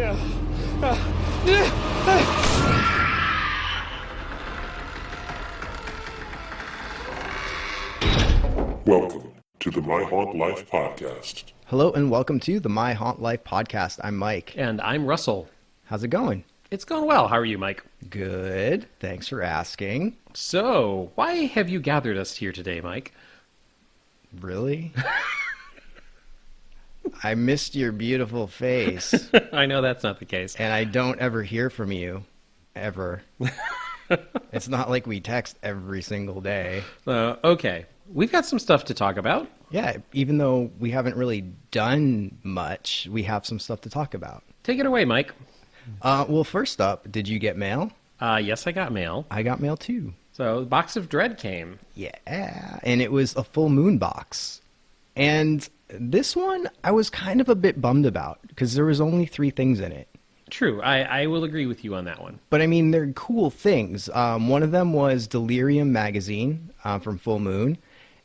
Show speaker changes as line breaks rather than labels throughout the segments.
No.
Welcome to the My Haunt Life podcast.
Hello and welcome to the My Haunt Life podcast. I'm Mike.
And I'm Russell.
How's it going?
It's going well. How are you, Mike?
Good. Thanks for asking.
So, why have you gathered us here today, Mike?
Really? I missed your beautiful face.
I know that's not the case.
And I don't ever hear from you. Ever. It's not like we text every single day.
Okay. We've got some stuff to talk about.
Yeah, even though we haven't really done much, we have some stuff to talk about.
Take it away, Mike.
Well, first up, did you get mail?
Yes, I got mail.
I got mail too.
So, the Box of Dread came.
Yeah, and it was a full moon box. And this one, I was kind of a bit bummed about because there was only 3 things in it.
True. I will agree with you on that one.
But I mean, they're cool things. One of them was Delirium magazine from Full Moon.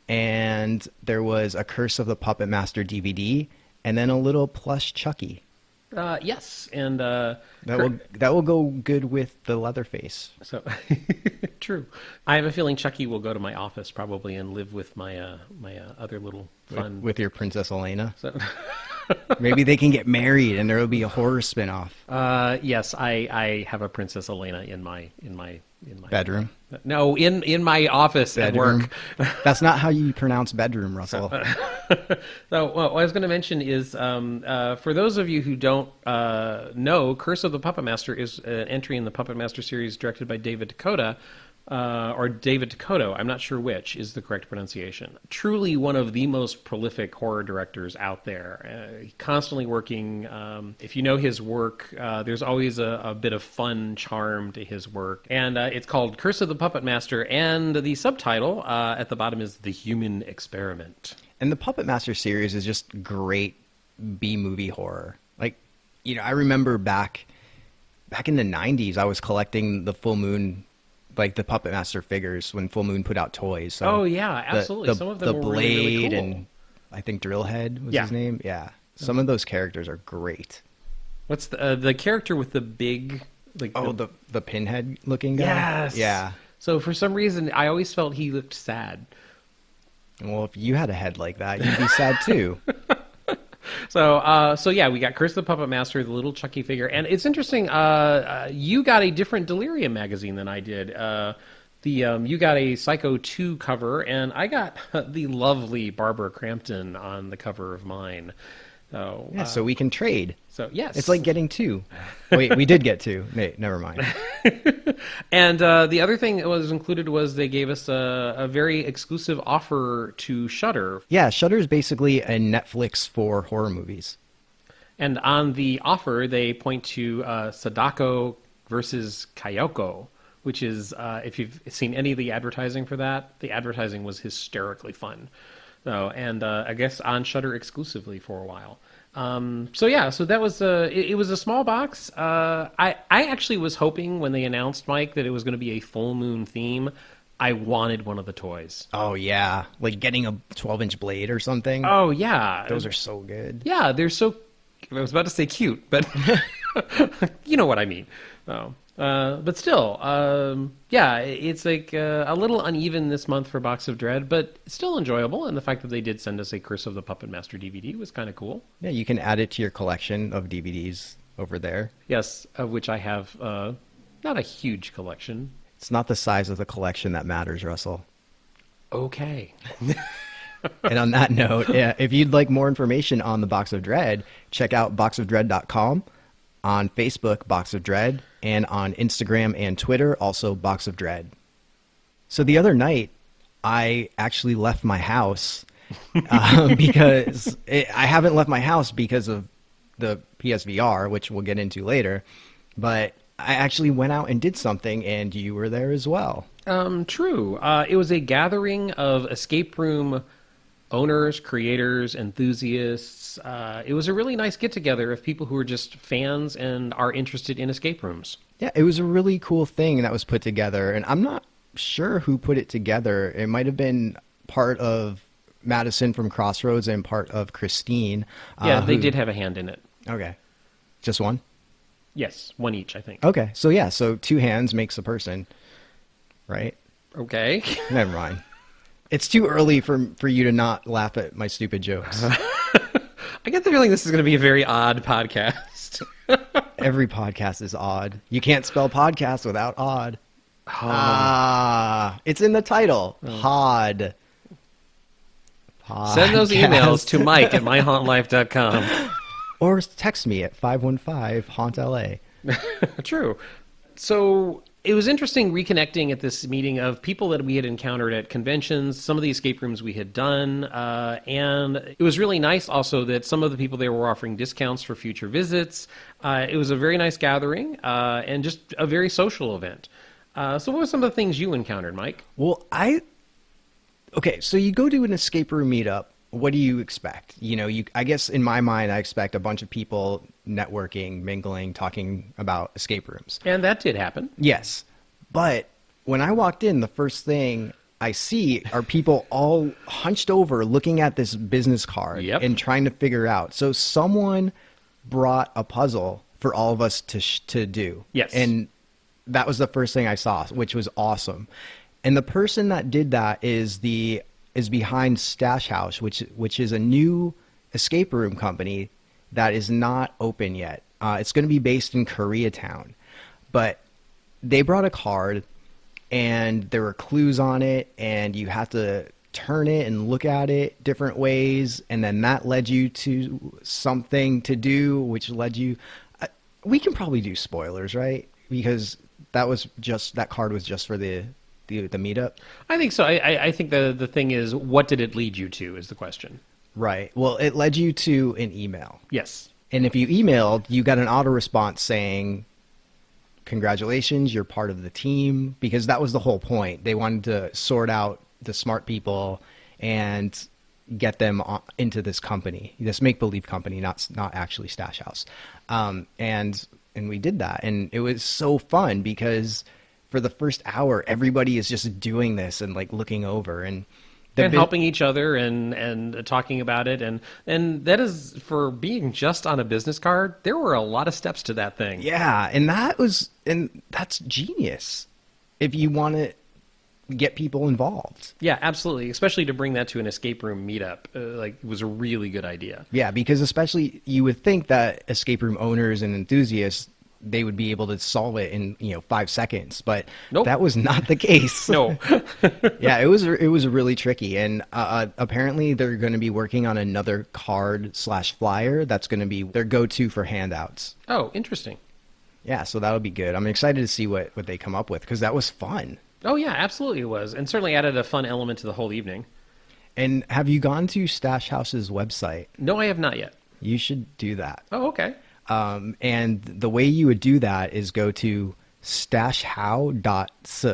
And there was a Curse of the Puppet Master DVD. And then a little plush Chucky.
Yes, and
that will go good with the Leatherface.
So, true. I have a feeling Chucky will go to my office probably and live with my my other little fun
with your Princess Elena.
So,
maybe they can get married and there will be a horror spinoff.
Yes, I have a Princess Elena in my
bedroom.
No, in my office
bedroom.
At work.
That's not how you pronounce bedroom, Russell.
So what I was going to mention is, for those of you who don't know, Curse of the Puppet Master is an entry in the Puppet Master series directed by David Dakota, or David Dakota, I'm not sure which is the correct pronunciation. Truly one of the most prolific horror directors out there. Constantly working. If you know his work, there's always a bit of fun charm to his work. And it's called Curse of the Puppet Master, and the subtitle at the bottom is The Human Experiment.
And the Puppet Master series is just great B-movie horror. Like, I remember back in the 90s, I was collecting the Full Moon, like the Puppet Master figures when Full Moon put out toys. So
oh yeah, absolutely. Some of them were
Blade
really, really cool.
And I think Drillhead was his name. Yeah, some of those characters are great.
What's the character with the big
the pinhead looking guy?
Yes.
Yeah.
So for some reason, I always felt he looked sad.
Well, if you had a head like that, you'd be sad too.
So yeah, we got Curse of the Puppet Master, the little Chucky figure, and it's interesting. You got a different Delirium magazine than I did. You got a Psycho 2 cover, and I got the lovely Barbara Crampton on the cover of mine. So
yeah, so we can trade.
So yes,
it's like getting 2. Wait, we did get 2. Never mind.
And the other thing that was included was they gave us a very exclusive offer to Shudder.
Yeah, Shudder is basically a Netflix for horror movies.
And on the offer, they point to Sadako versus Kayoko, which is, if you've seen any of the advertising for that, the advertising was hysterically fun. So, and I guess on Shudder exclusively for a while. So that was it was a small box. I actually was hoping when they announced, Mike, that it was going to be a full moon theme. I wanted one of the toys.
Oh yeah, like getting a 12-inch blade or something.
Oh yeah,
those are so good.
Yeah, they're so. I was about to say cute, but you know what I mean. Oh. But still, it's like a little uneven this month for Box of Dread, but still enjoyable. And the fact that they did send us a Curse of the Puppet Master DVD was kind of cool.
Yeah, you can add it to your collection of DVDs over there.
Yes, of which I have not a huge collection.
It's not the size of the collection that matters, Russell.
Okay.
And on that note, if you'd like more information on the Box of Dread, check out boxofdread.com. On Facebook, Box of Dread, and on Instagram and Twitter, also Box of Dread. So the other night, I actually left my house because I haven't left my house because of the PSVR, which we'll get into later. But I actually went out and did something, and you were there as well.
True. It was a gathering of escape room owners, creators, enthusiasts. It was a really nice get-together of people who are just fans and are interested in escape rooms.
Yeah, it was a really cool thing that was put together, and I'm not sure who put it together. It might have been part of Madison from Crossroads and part of Christine.
Yeah, they did have a hand in it.
Okay. Just one?
Yes, one each, I think.
Okay, so yeah, so 2 hands makes a person, right?
Okay.
Never mind. It's too early for you to not laugh at my stupid jokes.
I get the feeling this is going to be a very odd podcast.
Every podcast is odd. You can't spell podcast without odd. It's in the title. Pod.
Send those emails to Mike at myhauntlife.com.
Or text me at 515-HAUNT-LA.
True. So it was interesting reconnecting at this meeting of people that we had encountered at conventions, some of the escape rooms we had done, and it was really nice also that some of the people there were offering discounts for future visits. It was a very nice gathering and just a very social event. So what were some of the things you encountered, Mike?
Well, okay, so you go to an escape room meetup. What do you expect? I guess in my mind, I expect a bunch of people networking, mingling, talking about escape rooms.
And that did happen.
Yes. But when I walked in, the first thing I see are people all hunched over looking at this business card and trying to figure out. So someone brought a puzzle for all of us to do.
Yes.
And that was the first thing I saw, which was awesome. And the person that did that is behind Stash House, which is a new escape room company that is not open yet. It's going to be based in Koreatown, but they brought a card and there were clues on it and you have to turn it and look at it different ways. And then that led you to something to do, which led you, we can probably do spoilers, right? Because that card was just for the meetup.
I think so. I think the thing is, what did it lead you to is the question.
Right. Well, it led you to an email.
Yes.
And if you emailed, you got an auto response saying, congratulations, you're part of the team, because that was the whole point. They wanted to sort out the smart people and get them into this company, this make-believe company, not actually Stash House. And we did that. And it was so fun because for the first hour, everybody is just doing this and like looking over and
helping each other and talking about it. And that is, for being just on a business card, there were a lot of steps to that thing.
Yeah. And that's genius if you want to get people involved.
Yeah, absolutely. Especially to bring that to an escape room meetup, it was a really good idea.
Yeah, because especially you would think that escape room owners and enthusiasts, they would be able to solve it in 5 seconds, but
nope.
That was not the case.
No.
Yeah, it was really tricky, and apparently they're going to be working on another card/flyer that's going to be their go-to for handouts.
Oh, interesting.
Yeah, so that'll be good. I'm excited to see what they come up with because that was fun.
Oh yeah, absolutely it was, and certainly added a fun element to the whole evening.
And have you gone to Stash House's website?
No, I have not yet.
You should do that.
Oh, okay.
And the way you would do that is go to stashhow.s.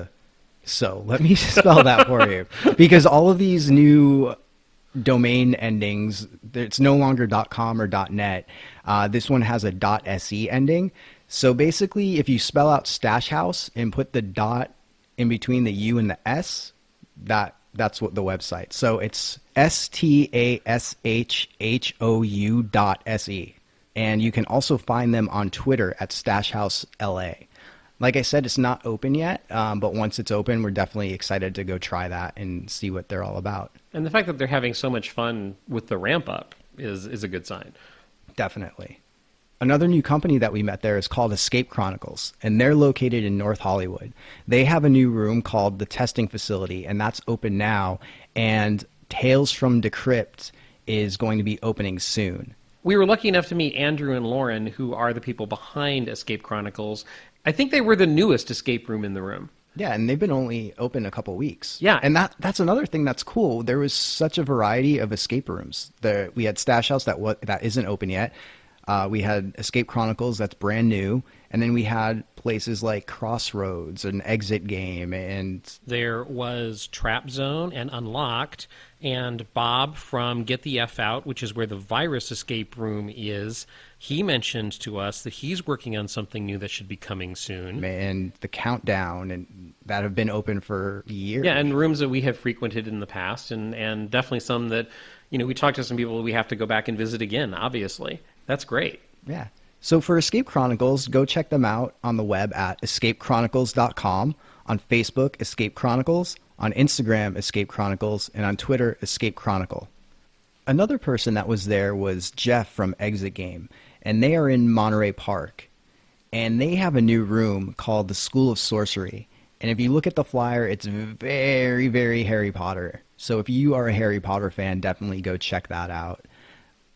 So let me spell that for you, because all of these new domain endings, it's no longer .com or .net. This one has a .se ending. So basically, if you spell out Stash House and put the dot in between the U and the S, that's what the website. So it's stashhou.se. And you can also find them on Twitter at Stash House LA. Like I said, it's not open yet, but once it's open, we're definitely excited to go try that and see what they're all about.
And the fact that they're having so much fun with the ramp up is a good sign.
Definitely. Another new company that we met there is called Escape Chronicles, and they're located in North Hollywood. They have a new room called the Testing Facility, and that's open now. And Tales from Decrypt is going to be opening soon.
We were lucky enough to meet Andrew and Lauren, who are the people behind Escape Chronicles. I think they were the newest escape room in the room.
Yeah, and they've been only open a couple weeks.
Yeah.
And that's another thing that's cool. There was such a variety of escape rooms. We had Stash House that isn't open yet. We had Escape Chronicles that's brand new. And then we had places like Crossroads, an exit game, and
there was Trap Zone and Unlocked, and Bob from Get the F Out, which is where the virus escape room is. He mentioned to us that he's working on something new that should be coming soon.
And the Countdown, and that have been open for years.
Yeah, and rooms that we have frequented in the past, and definitely some that, we talked to some people we have to go back and visit again, obviously. That's great.
Yeah. So for Escape Chronicles, go check them out on the web at escapechronicles.com, on Facebook, Escape Chronicles, on Instagram, Escape Chronicles, and on Twitter, Escape Chronicle. Another person that was there was Jeff from Exit Game, and they are in Monterey Park. And they have a new room called the School of Sorcery. And if you look at the flyer, it's very, very Harry Potter. So if you are a Harry Potter fan, definitely go check that out.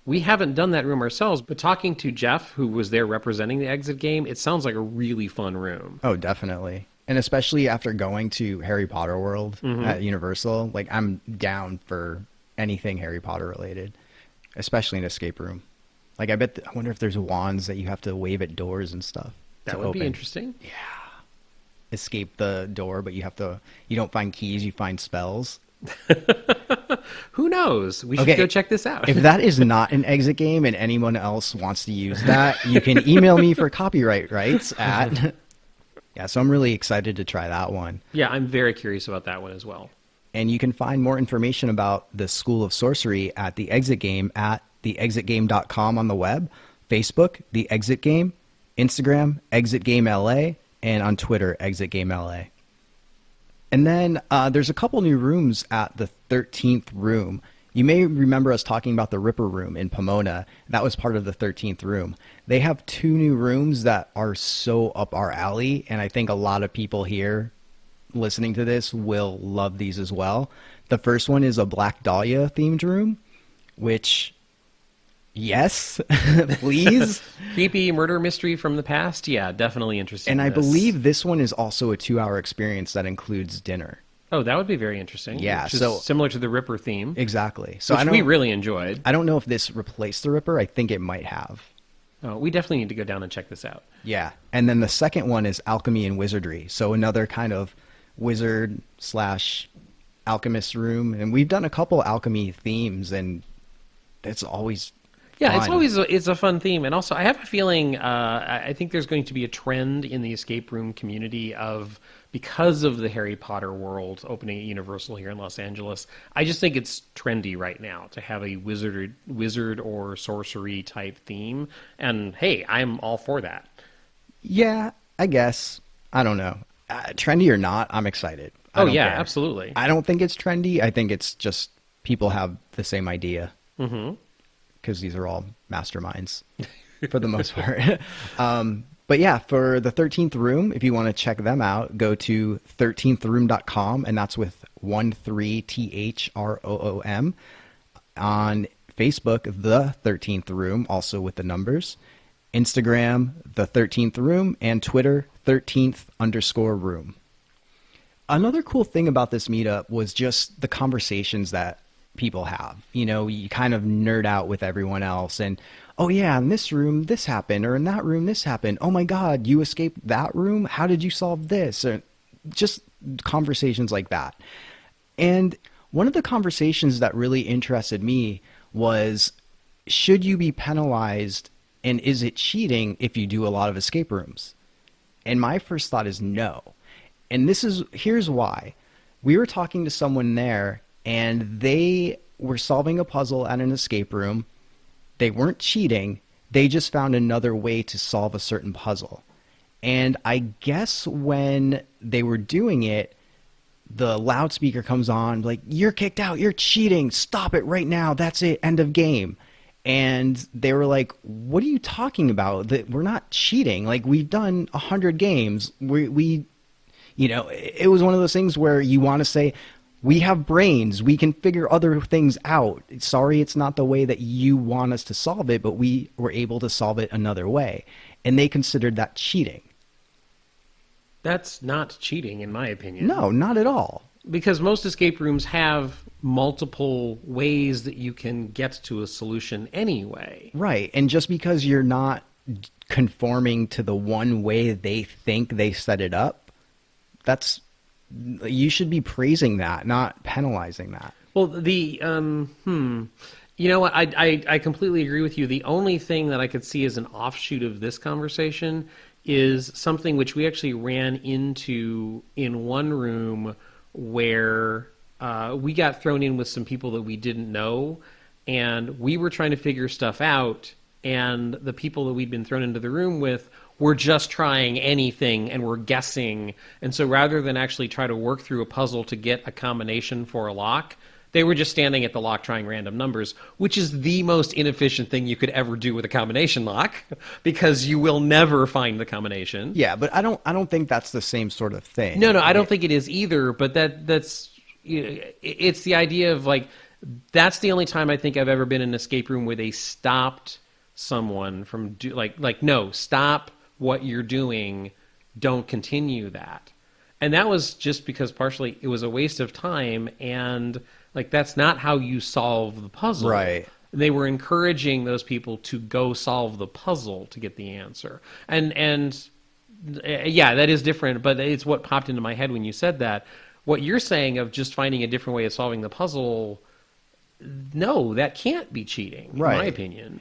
We haven't done that room ourselves, but talking to Jeff, who was there representing the Exit Game, it sounds like a really fun room.
Oh, definitely. And especially after going to Harry Potter World at Universal, like I'm down for anything Harry Potter related, especially an escape room. Like I wonder if there's wands that you have to wave at doors and stuff.
That would be interesting.
Yeah. Escape the door, but you don't find keys, you find spells.
Who knows? We should go check this out.
If that is not an Exit Game and anyone else wants to use that, you can email me for copyright rights at... Yeah, so I'm really excited to try that one.
Yeah, I'm very curious about that one as well.
And you can find more information about the School of Sorcery at the Exit Game at theexitgame.com on the web, Facebook, The Exit Game, Instagram, Exit Game LA, and on Twitter, Exit Game LA. And then there's a couple new rooms at the 13th room. You may remember us talking about the Ripper Room in Pomona. That was part of the 13th room. They have 2 new rooms that are so up our alley, and I think a lot of people here listening to this will love these as well. The first one is a Black Dahlia themed room, which, yes, please.
Creepy murder mystery from the past? Yeah, definitely interesting.
And I believe this one is also a 2-hour experience that includes dinner.
Oh, that would be very interesting.
Yeah,
which is
so
similar to the Ripper theme.
Exactly. So
which we really enjoyed.
I don't know if this replaced the Ripper. I think it might have.
Oh, we definitely need to go down and check this out.
Yeah. And then the second one is Alchemy and Wizardry. So another kind of wizard / alchemist room. And we've done a couple alchemy themes, and it's always fun.
It's a fun theme. And also, I have a feeling, I think there's going to be a trend in the escape room community of, because of the Harry Potter world opening at Universal here in Los Angeles, I just think it's trendy right now to have a wizard or sorcery type theme. And hey, I'm all for that.
Yeah, I guess. I don't know. Trendy or not, I'm excited. I don't care.
Absolutely.
I don't think it's trendy. I think it's just people have the same idea. Mm-hmm. Because these are all masterminds for the most part. But yeah, for the 13th room, if you want to check them out, go to 13throom.com, and that's with 13THROOM. On Facebook, The 13th Room, also with the numbers. Instagram, The 13th Room, and Twitter, 13th_room. Another cool thing about this meetup was just the conversations that people have. You know, you kind of nerd out with everyone else, and oh yeah, in this room this happened, or in that room this happened. Oh my god, you escaped that room? How did you solve this? Or just conversations like that. And one of the conversations that really interested me was, should you be penalized, and is it cheating if you do a lot of escape rooms? And my first thought is no. And here's why. We were talking to someone there, and they were solving a puzzle at an escape room. They weren't cheating. They just found another way to solve a certain puzzle. And I guess when they were doing it, the loudspeaker comes on, like, you're kicked out, you're cheating, stop it right now, that's it, end of game. And they were like, what are you talking about? That we're not cheating. Like, we've done 100 games. We you know, it was one of those things where you want to say, we have brains. We can figure other things out. Sorry, it's not the way that you want us to solve it, but we were able to solve it another way. And they considered that cheating.
That's not cheating, in my opinion.
No, not at all.
Because most escape rooms have multiple ways that you can get to a solution anyway.
Right. And just because you're not conforming to the one way they think they set it up, you should be praising that, not penalizing that.
Well, you know what? I completely agree with you. The only thing that I could see as an offshoot of this conversation is something which we actually ran into in one room where we got thrown in with some people that we didn't know, and we were trying to figure stuff out, and the people that we'd been thrown into the room with were just trying anything and were guessing. And so rather than actually try to work through a puzzle to get a combination for a lock, they were just standing at the lock trying random numbers, which is the most inefficient thing you could ever do with a combination lock, because you will never find the combination.
Yeah, but I don't think that's the same sort of thing.
No, I don't think it is either, but that's it's the idea of like, that's the only time I think I've ever been in an escape room where they stopped someone from no, stop what you're doing, don't continue that. And that was just because partially it was a waste of time, and like that's not how you solve the puzzle.
Right.
They were encouraging those people to go solve the puzzle to get the answer. And yeah, that is different, but it's what popped into my head when you said that. What you're saying of just finding a different way of solving the puzzle, no, that can't be cheating, in my opinion.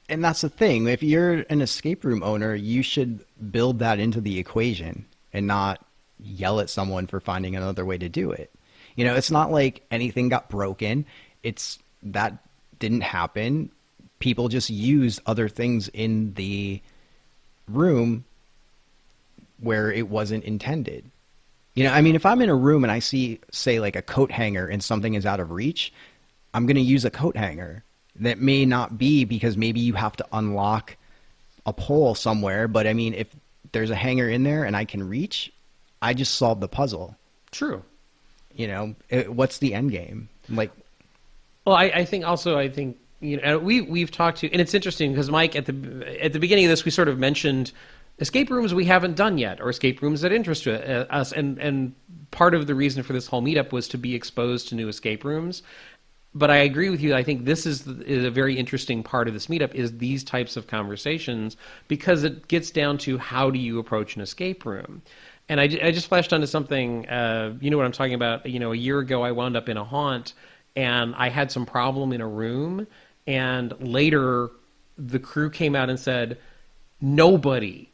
And that's the thing. If you're an escape room owner, you should build that into the equation and not yell at someone for finding another way to do it. You know, it's not like anything got broken. That didn't happen. People just used other things in the room where it wasn't intended. You know, I mean, if I'm in a room and I see, say, like a coat hanger and something is out of reach, I'm going to use a coat hanger. That may not be because maybe you have to unlock a pole somewhere. But I mean, if there's a hanger in there and I can reach, I just solved the puzzle.
True.
You know, what's the end game? Like,
well, I think you know, we've talked to, and it's interesting because Mike at the beginning of this we sort of mentioned escape rooms we haven't done yet, or escape rooms that interest us, and part of the reason for this whole meetup was to be exposed to new escape rooms. But I agree with you. I think this is a very interesting part of this meetup, is these types of conversations, because it gets down to how do you approach an escape room. And I just flashed onto something, you know what I'm talking about. You know, a year ago I wound up in a haunt, and I had some problem in a room, and later the crew came out and said, nobody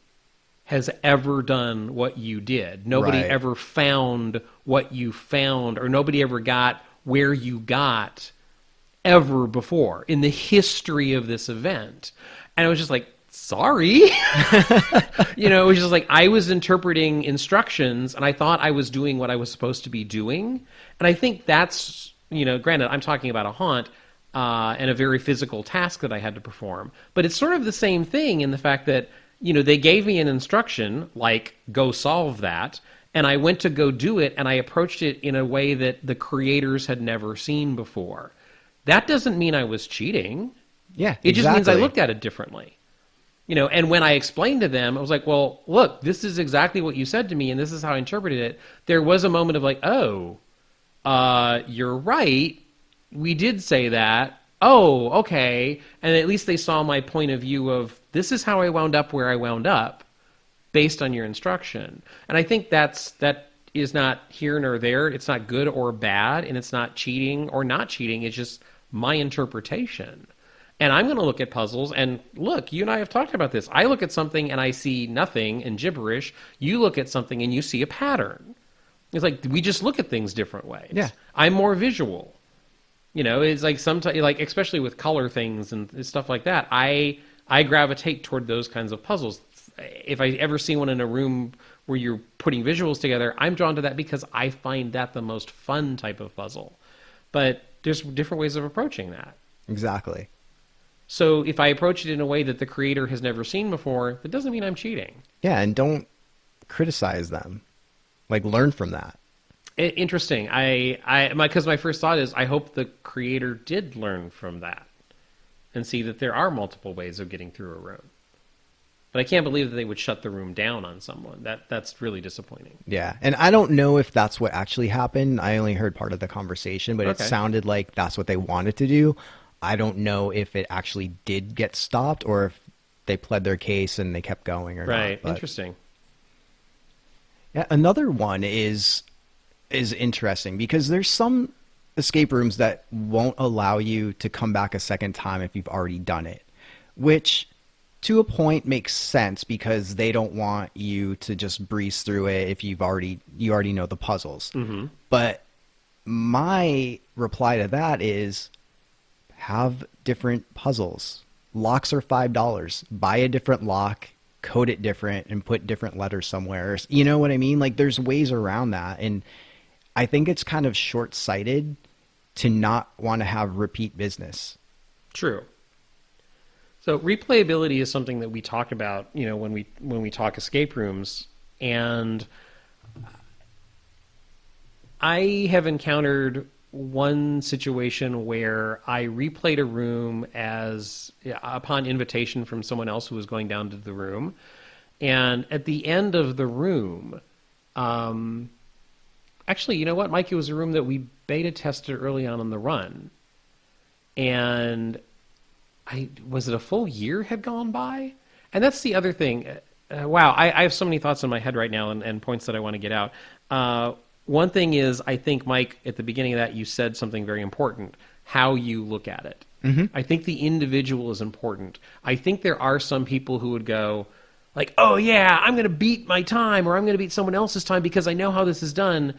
has ever done what you did. Nobody ever found what you found, or nobody ever got where you got ever before in the history of this event. And I was just like, sorry. You know, it was just like I was interpreting instructions and I thought I was doing what I was supposed to be doing. And I think that's, you know, granted, I'm talking about a haunt and a very physical task that I had to perform. But it's sort of the same thing in the fact that, you know, they gave me an instruction, like, go solve that. And I went to go do it, and I approached it in a way that the creators had never seen before. That doesn't mean I was cheating.
Yeah,
it just means I looked at it differently. You know, and when I explained to them, I was like, well, look, this is exactly what you said to me, and this is how I interpreted it. There was a moment of like, oh, you're right. We did say that. Oh, okay. And at least they saw my point of view of, this is how I wound up where I wound up, based on your instruction. And I think that is not here nor there. It's not good or bad, and it's not cheating or not cheating. It's just my interpretation. And I'm going to look at puzzles, and look, you and I have talked about this. I look at something and I see nothing and gibberish. You look at something and you see a pattern. It's like we just look at things different ways.
Yeah.
I'm more visual. You know, it's like sometimes, like especially with color things and stuff like that, I gravitate toward those kinds of puzzles. If I ever see one in a room where you're putting visuals together, I'm drawn to that because I find that the most fun type of puzzle. But there's different ways of approaching that.
Exactly.
So if I approach it in a way that the creator has never seen before, that doesn't mean I'm cheating.
Yeah, and don't criticize them. Like, learn from that.
Interesting. Because my first thought is, I hope the creator did learn from that and see that there are multiple ways of getting through a room. But I can't believe that they would shut the room down on someone. That's really disappointing.
Yeah, and I don't know if that's what actually happened. I only heard part of the conversation, but
Okay.
It sounded like that's what they wanted to do. I don't know if it actually did get stopped or if they pled their case and they kept going or not.
Right.
But
Interesting.
yeah, another one is interesting because there's some escape rooms that won't allow you to come back a second time if you've already done it, which to a point makes sense because they don't want you to just breeze through it if you already know the puzzles.
Mm-hmm.
But my reply to that is have different puzzles. locks are $5. Buy a different lock, code it different, and put different letters somewhere. You know what I mean? Like, there's ways around that. And I think it's kind of short-sighted to not want to have repeat business.
True. So replayability is something that we talk about, you know, when we talk escape rooms. And I have encountered one situation where I replayed a room as upon invitation from someone else who was going down to the room. And at the end of the room, actually, you know what, Mike? It was a room that we beta tested early on in the run. And was it a full year had gone by? And that's the other thing. Wow, I have so many thoughts in my head right now and points that I want to get out. One thing is, I think, Mike, at the beginning of that, you said something very important, how you look at it. Mm-hmm. I think the individual is important. I think there are some people who would go, like, oh, yeah, I'm going to beat my time, or I'm going to beat someone else's time because I know how this is done.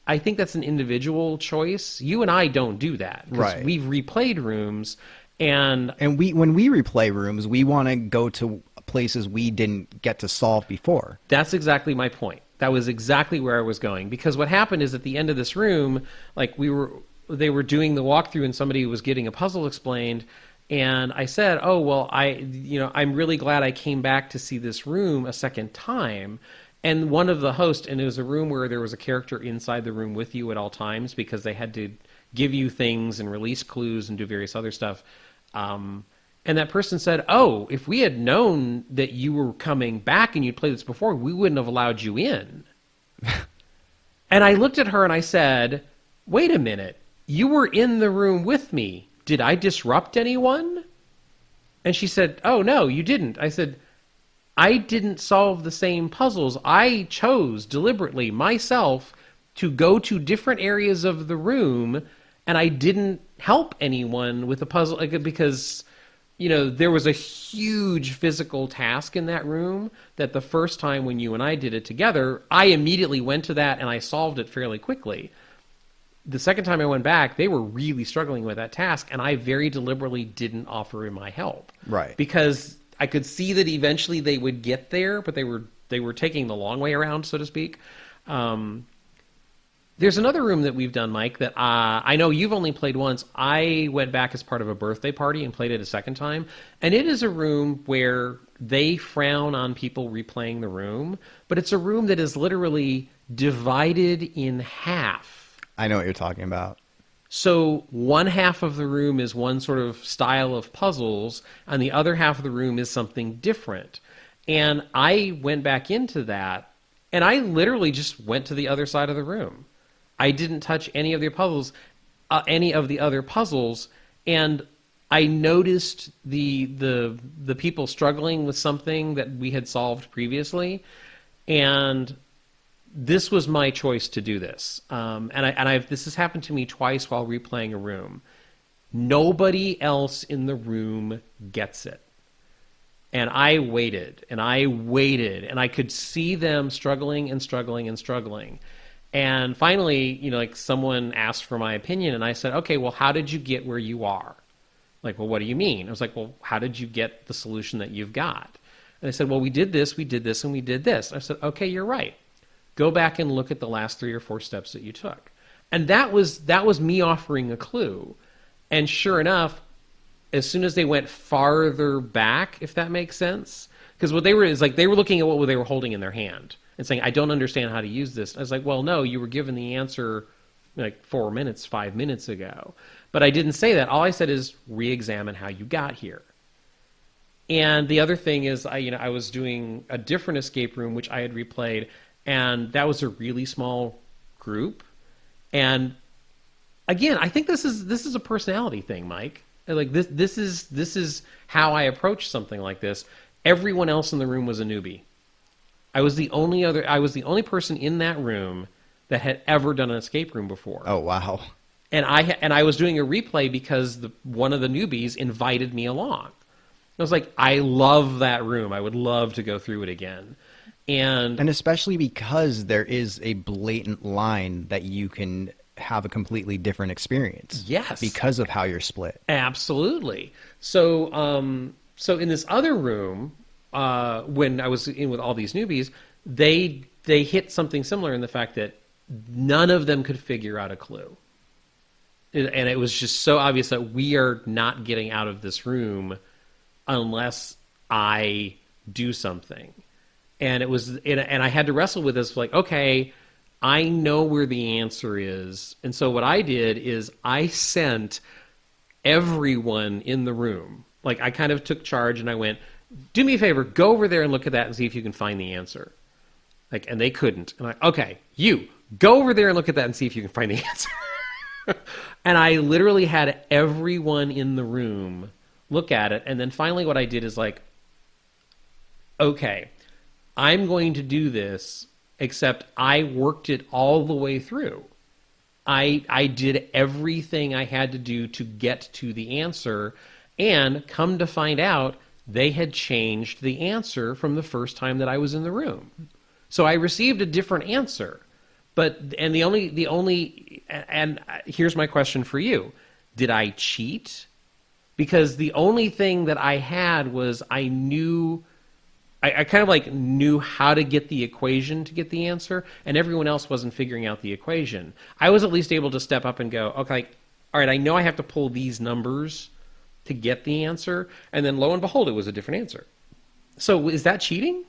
I think that's an individual choice. You and I don't do that.
Right.
We've replayed rooms, and
when we replay rooms, we want to go to places we didn't get to solve before.
That's exactly my point. That was exactly where I was going. Because what happened is at the end of this room, like they were doing the walkthrough and somebody was getting a puzzle explained, and I said, "Oh, well, I'm really glad I came back to see this room a second time." And one of the hosts, and it was a room where there was a character inside the room with you at all times because they had to give you things and release clues and do various other stuff. And that person said, oh, if we had known that you were coming back and you'd played this before, we wouldn't have allowed you in. And I looked at her and I said, wait a minute, you were in the room with me. Did I disrupt anyone? And she said, oh, no, you didn't. I said, I didn't solve the same puzzles. I chose deliberately myself to go to different areas of the room, and I didn't help anyone with the puzzle because, you know, there was a huge physical task in that room that the first time when you and I did it together, I immediately went to that and I solved it fairly quickly. The second time I went back, they were really struggling with that task, and I very deliberately didn't offer my help.
Right.
Because I could see that eventually they would get there, but they were taking the long way around, so to speak. There's another room that we've done, Mike, that I know you've only played once. I went back as part of a birthday party and played it a second time. And it is a room where they frown on people replaying the room, but it's a room that is literally divided in half.
I know what you're talking about.
So one half of the room is one sort of style of puzzles, and the other half of the room is something different. And I went back into that, and I literally just went to the other side of the room. I didn't touch any of the other puzzles, and I noticed the people struggling with something that we had solved previously, and this was my choice to do this. This has happened to me twice while replaying a room. Nobody else in the room gets it. And I waited, and I could see them struggling and struggling and struggling. And finally, you know, like someone asked for my opinion, and I said, okay, well, how did you get where you are? Like, well, what do you mean? I was like, well, how did you get the solution that you've got? And they said, well, we did this, and we did this. I said, okay, you're right. Go back and look at the last 3 or 4 steps that you took. And that was me offering a clue. And sure enough, as soon as they went farther back, if that makes sense, because what they were is like they were looking at what they were holding in their hand and saying, I don't understand how to use this. I was like, well, no, you were given the answer like 4 minutes, 5 minutes ago. But I didn't say that. All I said is re-examine how you got here. And the other thing is I was doing a different escape room, which I had replayed, and that was a really small group. And again, I think this is a personality thing, Mike. Like this is how I approach something like this. Everyone else in the room was a newbie. I was the only person in that room that had ever done an escape room before.
Oh, wow.
And I was doing a replay because one of the newbies invited me along. I was like, I love that room. I would love to go through it again. And
especially because there is a blatant line that you can have a completely different experience.
Yes.
Because of how you're split.
Absolutely. So, so in this other room, when I was in with all these newbies, they hit something similar in the fact that none of them could figure out a clue. And it was just so obvious that we are not getting out of this room unless I do something. And and I had to wrestle with this, like, okay, I know where the answer is. And so what I did is I sent everyone in the room. Like, I kind of took charge and I went, do me a favor, go over there and look at that and see if you can find the answer. Like, and they couldn't. And okay, you go over there and look at that and see if you can find the answer. And I literally had everyone in the room look at it. And then finally what I did is like, okay, I'm going to do this, except I worked it all the way through. I did everything I had to do to get to the answer, and come to find out, they had changed the answer from the first time that I was in the room. So I received a different answer. And here's my question for you. Did I cheat? Because the only thing that I had was I kind of like knew how to get the equation to get the answer, and everyone else wasn't figuring out the equation. I was at least able to step up and go, okay, all right, I know I have to pull these numbers to get the answer, and then lo and behold, it was a different answer. So is that cheating?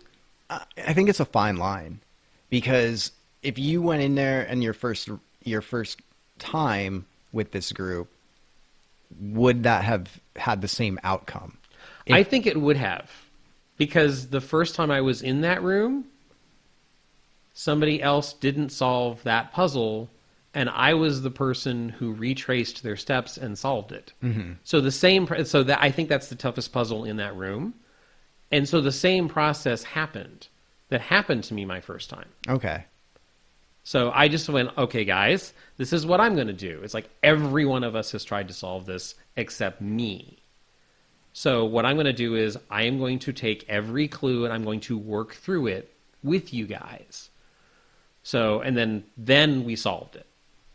I think it's a fine line, because if you went in there and your first time with this group, would that have had the same outcome?
I think it would have. Because the first time I was in that room, somebody else didn't solve that puzzle, and I was the person who retraced their steps and solved it. Mm-hmm. So I think that's the toughest puzzle in that room. And so the same process happened to me my first time.
Okay.
So I just went, okay, guys, this is what I'm going to do. It's like every one of us has tried to solve this except me. So what I'm going to do is I am going to take every clue and I'm going to work through it with you guys. So, and then we solved it.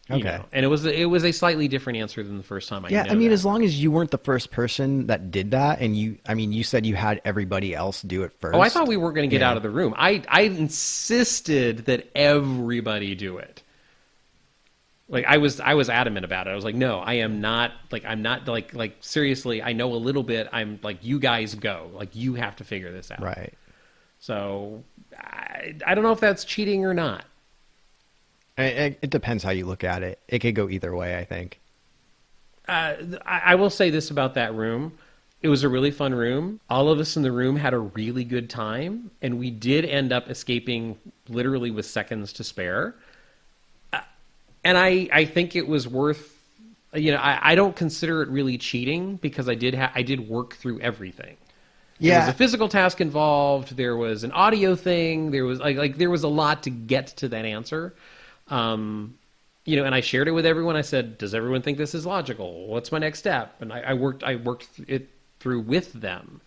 Okay.
And it was a slightly different answer than the first time.
I mean, as long as you weren't the first person that did that, and you said you had everybody else do it first.
Oh, I thought we weren't going to get out of the room. I insisted that everybody do it. Like I was adamant about it. I was like, no, I am not. Like I'm not like seriously. I know a little bit. I'm like, you guys go. Like you have to figure this out.
Right. So
I don't know if that's cheating or not.
It depends how you look at it. It could go either way, I think.
I will say this about that room. It was a really fun room. All of us in the room had a really good time, and we did end up escaping literally with seconds to spare. And I think it was worth, I don't consider it really cheating because I did work through everything. There was a physical task involved. There was an audio thing. There was there was a lot to get to that answer. And I shared it with everyone. I said, does everyone think this is logical? What's my next step? And I worked it through with them.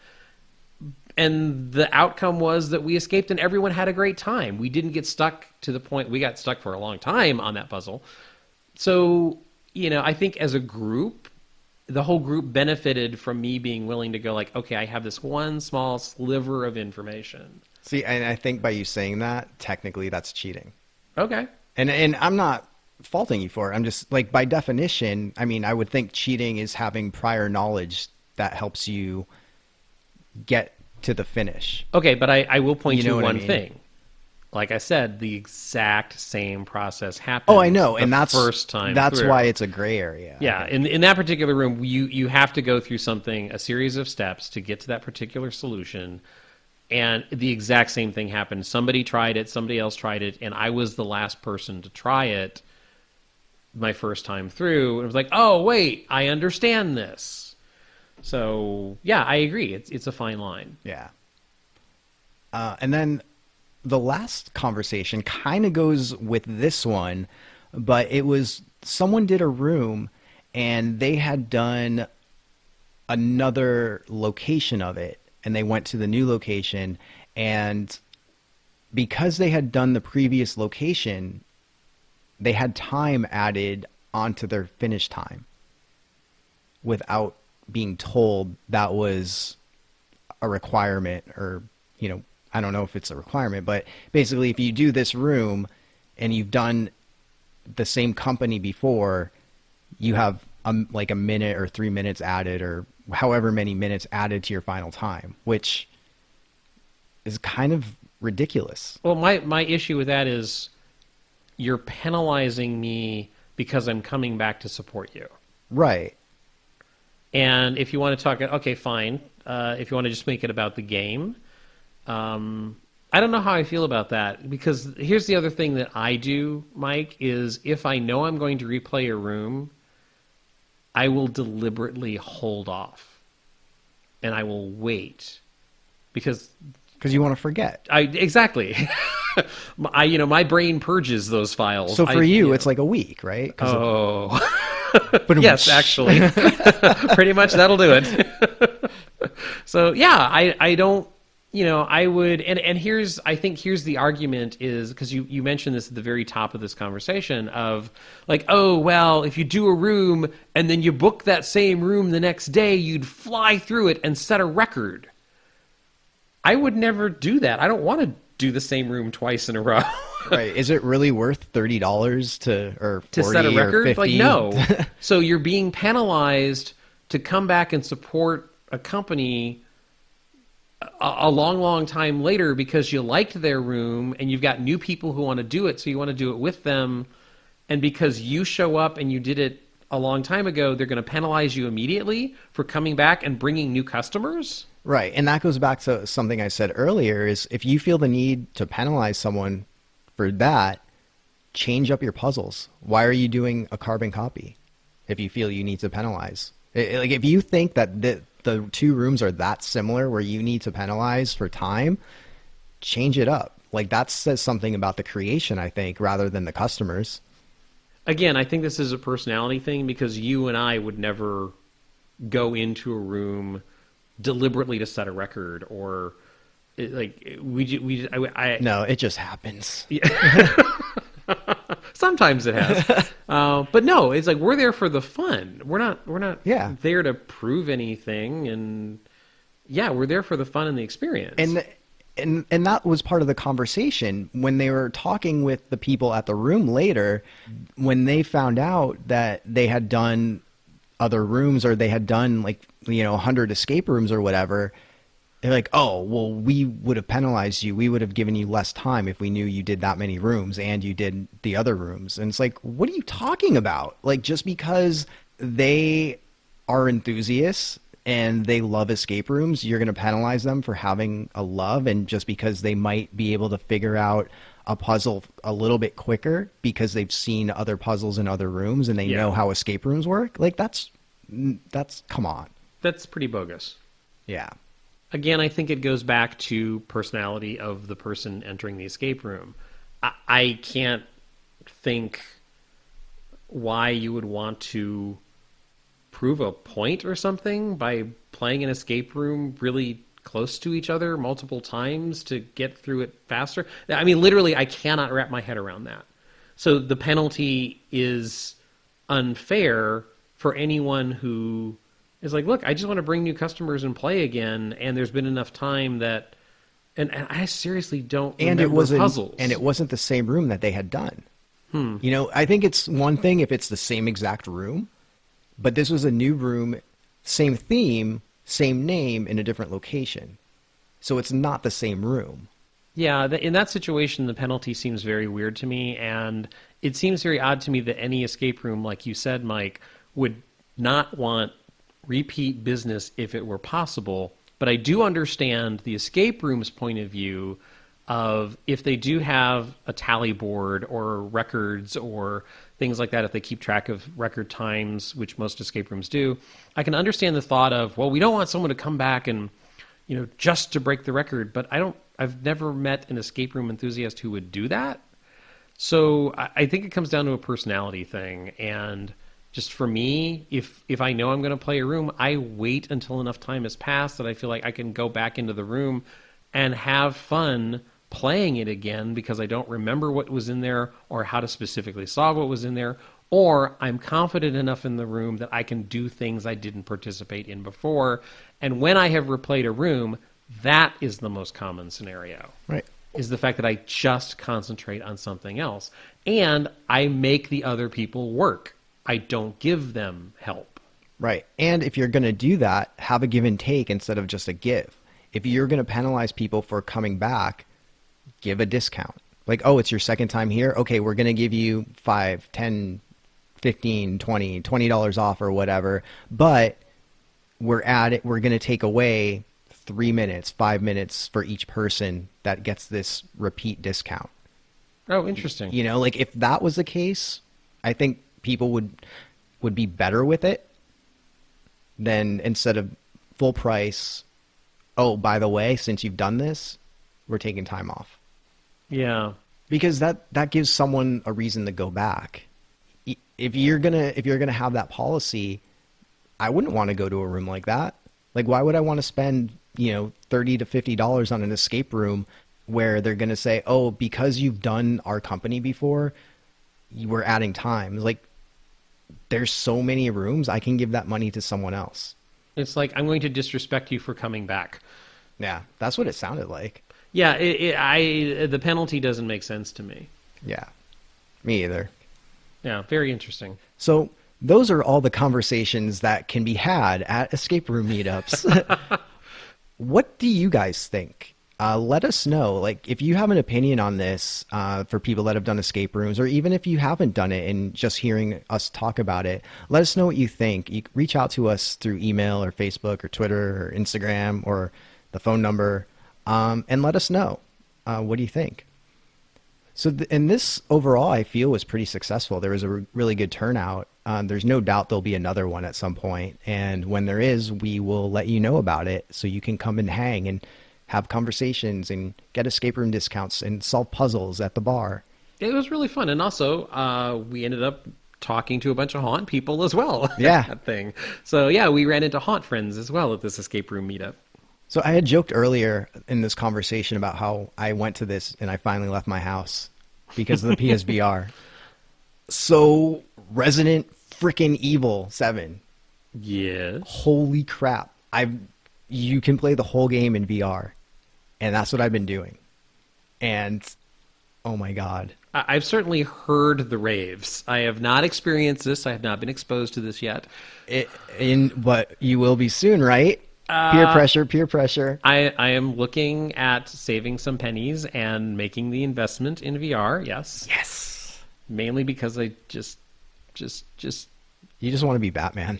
And the outcome was that we escaped and everyone had a great time. We didn't get stuck to the point, we got stuck for a long time on that puzzle. So, I think as a group, the whole group benefited from me being willing to go like, okay, I have this one small sliver of information.
See, and I think by you saying that, technically that's cheating.
Okay.
And I'm not faulting you for it. I'm just like, by definition, I mean, I would think cheating is having prior knowledge that helps you get to the finish.
Okay, but I will point to one
I mean?
thing. Like I said, the exact same process happened.
Oh, I know, and that's
first time.
That's
through.
why it's a gray area.
Yeah, in that particular room, you have to go through a series of steps to get to that particular solution, and the exact same thing happened. Somebody tried it, somebody else tried it, and I was the last person to try it my first time through. And it was like, oh wait, I understand this. So, yeah, I agree. It's a fine line.
Yeah. And then the last conversation kind of goes with this one, but it was someone did a room and they had done another location of it, and they went to the new location, and because they had done the previous location, they had time added onto their finish time without being told that was a requirement, or, you know, I don't know if it's a requirement, but basically if you do this room and you've done the same company before, you have like a minute or 3 minutes added, or however many minutes added to your final time, which is kind of ridiculous.
Well, my issue with that is you're penalizing me because I'm coming back to support you.
Right.
And if you want to talk, okay, fine. If you want to just make it about the game, I don't know how I feel about that, because here's the other thing that I do, Mike, is if I know I'm going to replay a room, I will deliberately hold off and I will wait because
you want to forget.
Exactly. My brain purges those files.
So for you, it's like a week, right?
Yes, actually. Pretty much that'll do it. So yeah, I don't, I would, and I think here's the argument is, because you mentioned this at the very top of this conversation of like, oh, well, if you do a room and then you book that same room the next day, you'd fly through it and set a record. I would never do that. I don't want to do the same room twice in a row.
Right. Is it really worth $30 or $40
to set a record?
or $50?
Like, no. So you're being penalized to come back and support a company a long, long time later because you liked their room and you've got new people who want to do it, so you want to do it with them. And because you show up and you did it a long time ago, they're going to penalize you immediately for coming back and bringing new customers?
Right. And that goes back to something I said earlier, is if you feel the need to penalize someone for that, change up your puzzles. Why are you doing a carbon copy if you feel you need to penalize? Like, if you think that the two rooms are that similar where you need to penalize for time, change it up. Like, that says something about the creation, I think, rather than the customers.
Again, I think this is a personality thing, because you and I would never go into a room deliberately to set a record, or like
no, it just happens.
Yeah. Sometimes it has, but no, it's like we're there for the fun. We're not there to prove anything, and we're there for the fun and the experience.
And that was part of the conversation when they were talking with the people at the room later, when they found out that they had done other rooms, or they had done 100 escape rooms or whatever. They're like, oh, well, we would have penalized you. We would have given you less time if we knew you did that many rooms and you did the other rooms. And it's like, what are you talking about? Like, just because they are enthusiasts and they love escape rooms, you're going to penalize them for having a love, and just because they might be able to figure out a puzzle a little bit quicker because they've seen other puzzles in other rooms and they know how escape rooms work. Like, that's come on.
That's pretty bogus.
Yeah.
Again, I think it goes back to personality of the person entering the escape room. I can't think why you would want to prove a point or something by playing an escape room really close to each other multiple times to get through it faster. I mean, literally, I cannot wrap my head around that. So the penalty is unfair for anyone who is like, look, I just want to bring new customers and play again, and there's been enough time that, and I seriously don't remember puzzles.
And it wasn't the same room that they had done. I think it's one thing if it's the same exact room, but this was a new room, same theme, same name, in a different location. So it's not the same room.
Yeah, in that situation, the penalty seems very weird to me, and it seems very odd to me that any escape room, like you said, Mike, would not want repeat business if it were possible. But I do understand the escape room's point of view of if they do have a tally board or records or things like that, if they keep track of record times, which most escape rooms do, I can understand the thought of, well, we don't want someone to come back and, just to break the record. But I've never met an escape room enthusiast who would do that. So I think it comes down to a personality thing. And just for me, if I know I'm going to play a room, I wait until enough time has passed that I feel like I can go back into the room and have fun playing it again because I don't remember what was in there or how to specifically solve what was in there, or I'm confident enough in the room that I can do things I didn't participate in before. And when I have replayed a room, that is the most common scenario.
Right.
Is the fact that I just concentrate on something else. And I make the other people work. I don't give them help.
Right. And if you're going to do that, have a give and take instead of just a give. If you're going to penalize people for coming back, give a discount. Like, oh, it's your second time here? Okay, we're going to give you 5, 10, 15, 20, $20 off or whatever. But we're going to take away 3 minutes, 5 minutes for each person that gets this repeat discount.
Oh, interesting.
You know, like if that was the case, I think people would be better with it than instead of full price. Oh, by the way, since you've done this, we're taking time off.
Yeah.
Because that gives someone a reason to go back. If you're gonna have that policy, I wouldn't want to go to a room like that. Like, why would I want to spend, $30 to $50 on an escape room where they're gonna say, oh, because you've done our company before, we're adding time. Like, there's so many rooms, I can give that money to someone else.
It's like, I'm going to disrespect you for coming back.
Yeah, that's what it sounded like.
Yeah, the penalty doesn't make sense to me.
Yeah, me either.
Yeah, very interesting.
So those are all the conversations that can be had at escape room meetups. What do you guys think? Let us know. Like, if you have an opinion on this for people that have done escape rooms, or even if you haven't done it and just hearing us talk about it, let us know what you think. You can reach out to us through email or Facebook or Twitter or Instagram or the phone number, and let us know. What do you think? So and this overall, I feel, was pretty successful. There was a really good turnout. There's no doubt there'll be another one at some point. And when there is, we will let you know about it so you can come and hang and have conversations and get escape room discounts and solve puzzles at the bar.
It was really fun. And also, we ended up talking to a bunch of haunt people as well.
Yeah.
That thing. So, yeah, we ran into haunt friends as well at this escape room meetup.
So I had joked earlier in this conversation about how I went to this and I finally left my house because of the PSVR. So Resident freaking Evil 7.
Yes.
Holy crap. You can play the whole game in VR. And that's what I've been doing. And oh my God.
I've certainly heard the raves. I have not experienced this. I have not been exposed to this yet.
But you will be soon, right? Peer pressure.
I am looking at saving some pennies and making the investment in VR. Yes.
Yes.
Mainly because I just.
You just want to be Batman.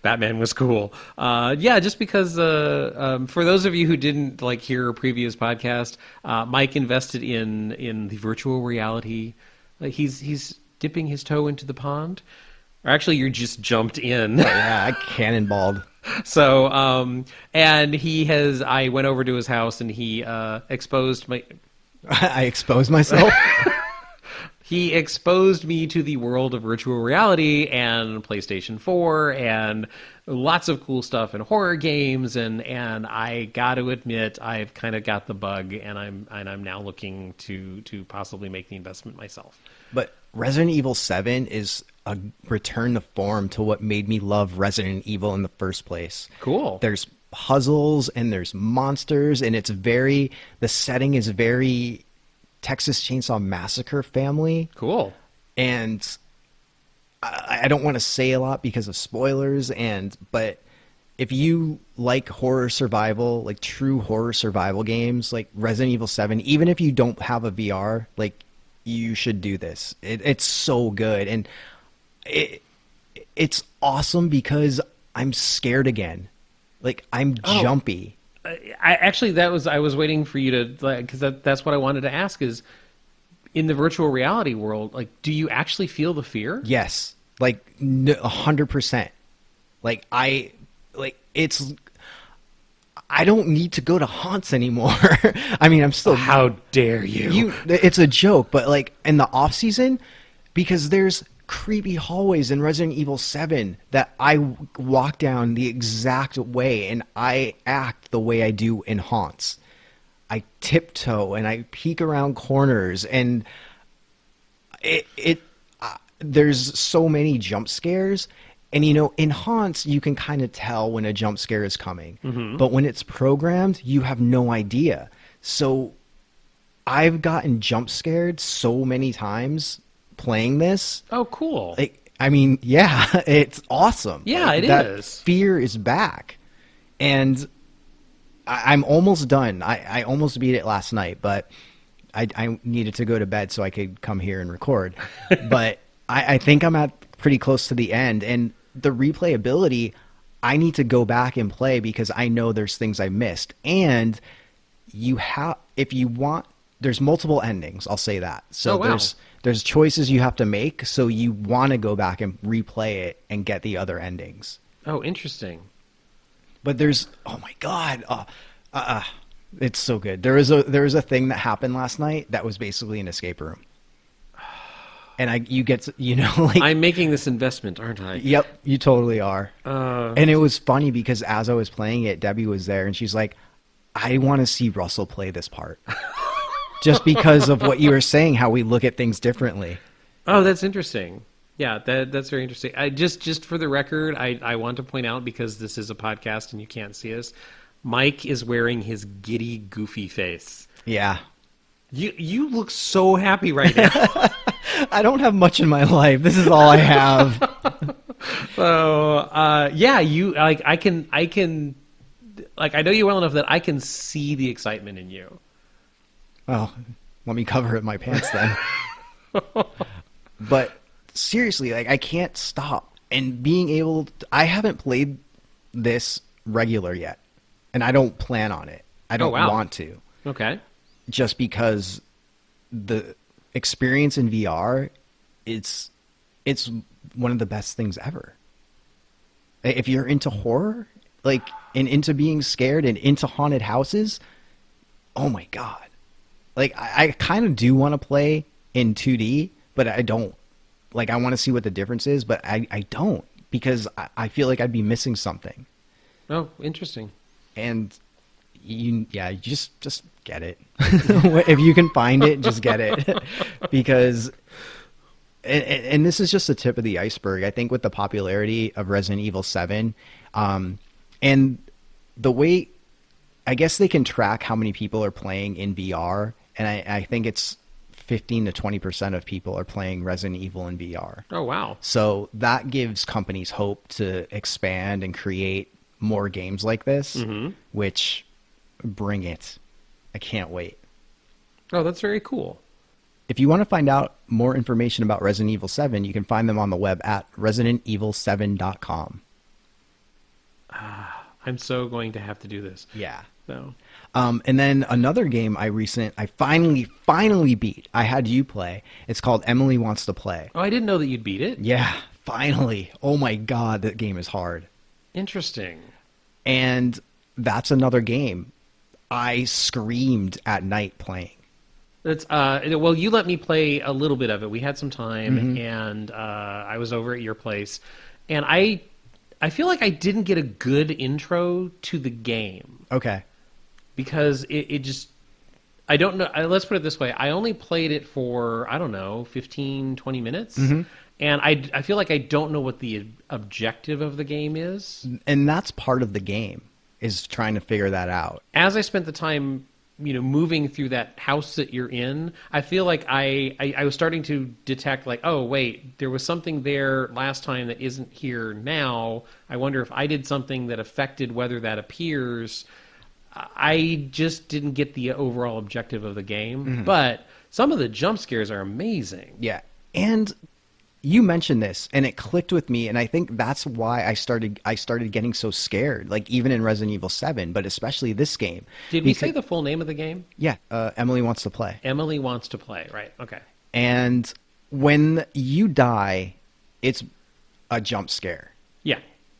Batman was cool. Yeah, just because for those of you who didn't hear a previous podcast, Mike invested in the virtual reality. He's dipping his toe into the pond. Or actually, you just jumped in.
Oh, yeah, I cannonballed.
So, and I went over to his house and he exposed my.
I exposed myself.
He exposed me to the world of virtual reality and PlayStation 4 and lots of cool stuff and horror games, and I got to admit I've kind of got the bug, and I'm now looking to possibly make the investment myself.
But Resident Evil 7 is a return to form to what made me love Resident Evil in the first place.
Cool.
There's puzzles and there's monsters, and the setting is very Texas Chainsaw Massacre family.
Cool.
And I don't want to say a lot because of spoilers, but if you like horror survival, like true horror survival games, like Resident Evil 7, even if you don't have a VR, you should do this. It's so good. And it's awesome because I'm scared again. I'm jumpy.
I was waiting for you to, because that's what I wanted to ask is, in the virtual reality world, do you actually feel the fear?
Yes. 100%. I don't need to go to haunts anymore. I mean, I'm still.
How dare you?
It's a joke, but in the off season, because there's creepy hallways in Resident Evil 7 that I walk down the exact way and I act the way I do in haunts. I tiptoe and I peek around corners, and there's so many jump scares. And, you know, in haunts, you can kind of tell when a jump scare is coming. But when it's programmed, you have no idea. So I've gotten jump scared so many times playing this.
Oh, cool.
Like, I mean, yeah, it's awesome.
Yeah,
like,
it
that
is.
Fear is back. And I'm almost done. I almost beat it last night, but I needed to go to bed so I could come here and record. But I think I'm at pretty close to the end. And the replayability, I need to go back and play because I know there's things I missed. And if you want, there's multiple endings. I'll say that. So there's choices you have to make. So you want to go back and replay it and get the other endings.
Oh, interesting.
But there's, oh my God, it's so good. There was a thing that happened last night that was basically an escape room. And you get to, you know, like,
I'm making this investment, aren't I?
Yep, you totally are. And it was funny because as I was playing it, Debbie was there and she's like, I want to see Russell play this part. Just because of what you were saying, how we look at things differently.
Oh, that's interesting. Yeah, that's very interesting. Just for the record, I want to point out, because this is a podcast and you can't see us, Mike is wearing his giddy, goofy face.
Yeah.
You look so happy right now.
I don't have much in my life. This is all I have.
So, yeah, you like I can like, I know you well enough that I can see the excitement in you.
Well, let me cover it in my pants then. But seriously, like, I can't stop. And being able to, I haven't played this regular yet, and I don't plan on it. I don't want to.
Okay.
Just because the experience in VR, it's one of the best things ever. If you're into horror, like, and into being scared and into haunted houses, oh my God. Like, I kind of do want to play in 2D, but I don't. Like, I want to see what the difference is, but I don't, because I feel like I'd be missing something.
Oh, interesting.
And you just get it. If you can find it, just get it. Because, and this is just the tip of the iceberg, I think, with the popularity of Resident Evil 7, and the way, I guess they can track how many people are playing in VR, and I think it's 15 to 20% of people are playing Resident Evil in VR.
Oh, wow.
So that gives companies hope to expand and create more games like this, which, bring it. I can't wait.
Oh, that's very cool.
If you want to find out more information about Resident Evil 7, you can find them on the web at residentevil7.com.
I'm so going to have to do this.
Yeah.
So.
And then another game I finally beat. I had you play. It's called Emily Wants to Play.
Oh, I didn't know that you'd beat it.
Yeah, finally. Oh my God, that game is hard.
Interesting.
And that's another game I screamed at night playing.
It's well, you let me play a little bit of it. We had some time, and I was over at your place, and I feel like I didn't get a good intro to the game.
Okay.
Because it just, I don't know. Let's put it this way. I only played it for, I don't know, 15, 20 minutes. And I feel like I don't know what the objective of the game is.
And that's part of the game, is trying to figure that out.
As I spent the time, moving through that house that you're in, I feel like I was starting to detect, like, oh, wait, there was something there last time that isn't here now. I wonder if I did something that affected whether that appears. I just didn't get the overall objective of the game. But some of the jump scares are amazing.
Yeah. And you mentioned this, and it clicked with me, and I think that's why I started getting so scared, like, even in Resident Evil 7, but especially this game.
Did we say the full name of the game?
Yeah, Emily Wants to Play.
Emily Wants to Play, right, okay.
And when you die, it's a jump scare.
Yeah.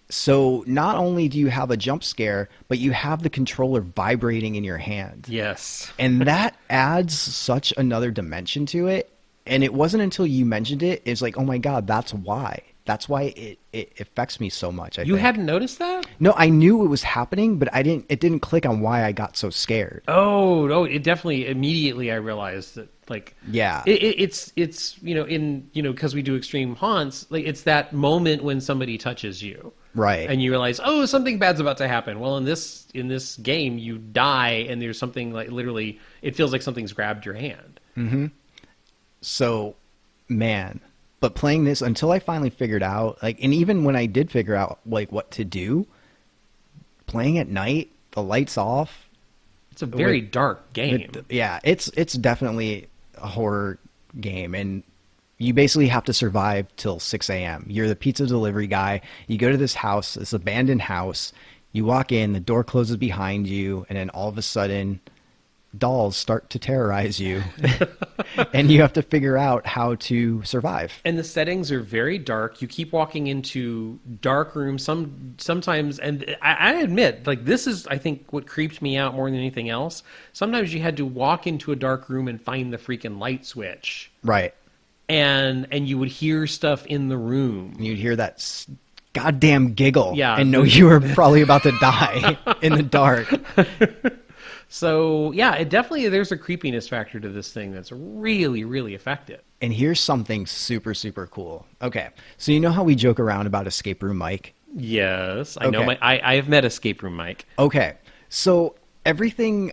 So not only do you have a jump scare, but you have the controller vibrating in your hand.
Yes.
And that adds such another dimension to it. And it wasn't until you mentioned it, it's like, oh my God, that's why. that's why it affects me so much.
You hadn't noticed that?
No, I knew it was happening, but it didn't click on why I got so scared.
Oh, no, it definitely, immediately I realized that, like,
yeah,
it's because we do extreme haunts, like, it's that moment when somebody touches you.
right.
And you realize, oh, something bad's about to happen. Well, in this game, you die, and there's something, like, literally, it feels like something's grabbed your hand.
Mm-hmm. So, man, but playing this until I finally figured out, like, and even when I did figure out, like, what to do, playing at night, the lights off.
It's a very dark game.
It's definitely a horror game, and you basically have to survive till 6 a.m. You're the pizza delivery guy. You go to this house, this abandoned house. You walk in, the door closes behind you, and then all of a sudden, dolls start to terrorize you. And you have to figure out how to survive.
And the settings are very dark. You keep walking into dark rooms sometimes, and I admit, like, this is, I think, what creeped me out more than anything else. Sometimes you had to walk into a dark room and find the freaking light switch.
Right.
And you would hear stuff in the room.
And you'd hear that goddamn giggle.
Yeah.
And know you were probably about to die in the dark.
So, yeah, it definitely, there's a creepiness factor to this thing that's really, really effective.
And here's something super, super cool. Okay, so you know how we joke around about Escape Room Mike?
Yes, I know. I have met Escape Room Mike.
Okay, so everything,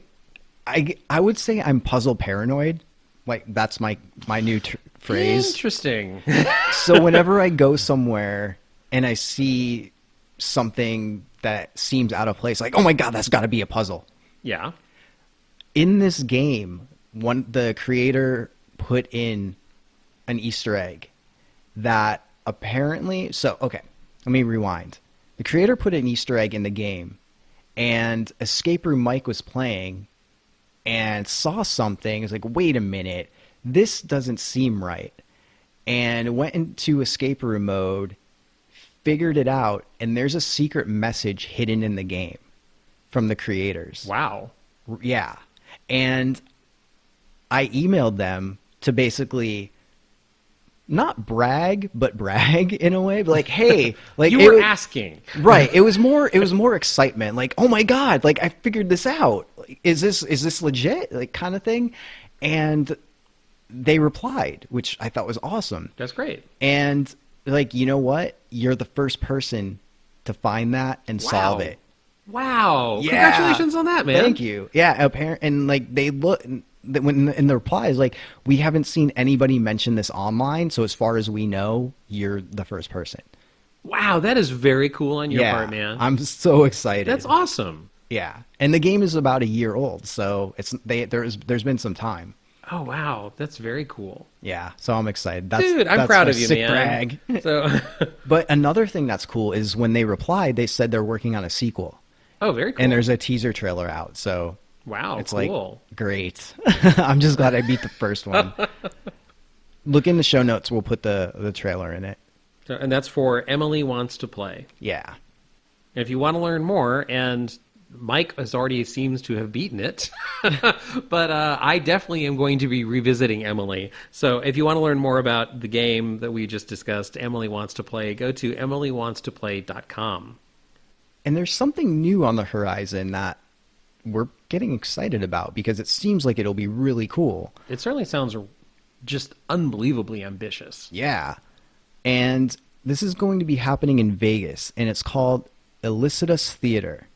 I would say I'm puzzle paranoid. Like, that's my new phrase.
Interesting.
So whenever I go somewhere and I see something that seems out of place, like, oh my God, that's got to be a puzzle.
Yeah.
In this game, the creator put in an Easter egg that apparently... So, okay, let me rewind. The creator put an Easter egg in the game, and Escape Room Mike was playing and saw something. It's like, wait a minute, this doesn't seem right. And went into escape room mode, figured it out, and there's a secret message hidden in the game from the creators.
Wow.
Yeah. And I emailed them to basically not brag, but brag in a way. Like, hey, like,
you were asking.
Right. It was more excitement. Like, oh my God, like, I figured this out. Like, is this legit? Like, kind of thing. And they replied, which I thought was awesome.
That's great.
And, like, you know what? You're the first person to find that and solve it.
Wow.
Yeah.
Congratulations on that, man.
Thank you. Yeah. And like, they look when in the replies, like, we haven't seen anybody mention this online. So as far as we know, you're the first person.
Wow. That is very cool on your part, man.
I'm so excited.
That's awesome.
Yeah. And the game is about a year old. So there's been some time.
Oh, wow. That's very cool.
Yeah. So I'm excited.
Dude, I'm proud of you,
sick
man.
Brag.
So,
But another thing that's cool is when they replied, they said they're working on a sequel.
oh, very cool.
And there's a teaser trailer out. So
wow,
it's
cool.
like, great. I'm just glad I beat the first one. Look in the show notes. We'll put the trailer in it.
So, and that's for Emily Wants to Play.
Yeah.
And if you want to learn more, and Mike seems to have beaten it, but I definitely am going to be revisiting Emily. So if you want to learn more about the game that we just discussed, Emily Wants to Play, go to emilywantstoplay.com.
And there's something new on the horizon that we're getting excited about because it seems like it'll be really cool.
It certainly sounds just unbelievably ambitious.
Yeah. And this is going to be happening in Vegas, and it's called Illicitus Theatre.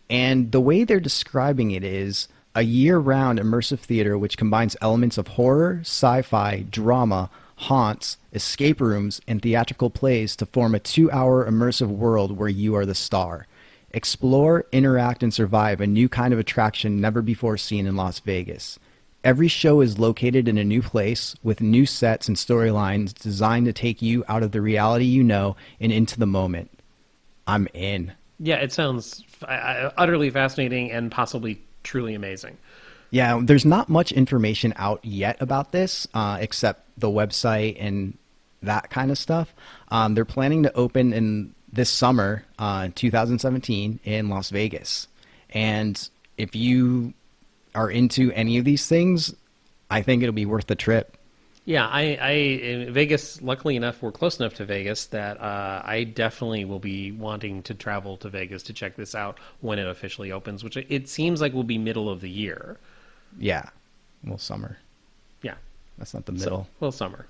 And the way they're describing it is a year-round immersive theater which combines elements of horror, sci-fi, drama, haunts, escape rooms, and theatrical plays to form a 2-hour immersive world where you are the star. Explore, interact, and survive a new kind of attraction never before seen in Las Vegas. Every show is located in a new place with new sets and storylines designed to take you out of the reality you know and into the moment. I'm in.
Yeah, it sounds utterly fascinating and possibly truly amazing.
Yeah, there's not much information out yet about this, except the website and that kind of stuff. They're planning to open in this summer, 2017, in Las Vegas. And if you are into any of these things, I think it'll be worth the trip.
Yeah, in Vegas, luckily enough, we're close enough to Vegas that I definitely will be wanting to travel to Vegas to check this out when it officially opens, which it seems like will be middle of the year.
Yeah. Well, summer.
Yeah.
That's not the middle.
Well, summer.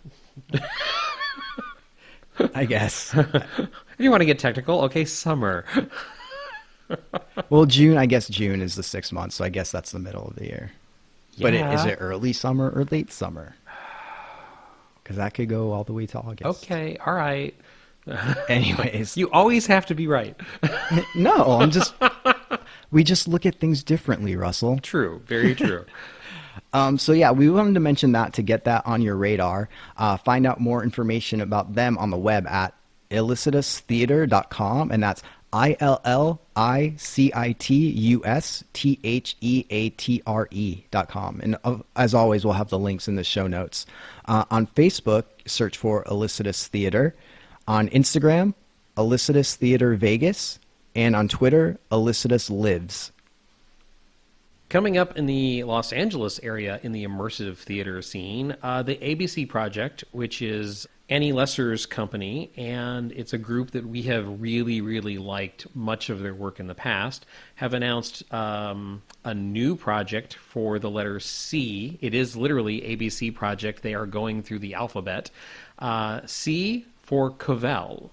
I guess.
If you want to get technical, okay, summer.
Well, June, I guess June is the 6 months, so I guess that's the middle of the year. But is it early summer or late summer? Because that could go all the way to August.
Okay, all right.
Anyways.
You always have to be right.
No, we just look at things differently, Russell.
True, very true.
So yeah, we wanted to mention that to get that on your radar. Find out more information about them on the web at illicitustheatre.com, and that's ILLICITUSTHEATRE.com. And as always, we'll have the links in the show notes. On Facebook, search for Illicitus Theatre. On Instagram, Illicitus Theatre Vegas. And on Twitter, Illicitus Lives.
Coming up in the Los Angeles area in the immersive theater scene, the ABC Project, which is Annie Lesser's company, and it's a group that we have really, really liked much of their work in the past, have announced a new project for the letter C. It is literally ABC Project. They are going through the alphabet. C for Covell.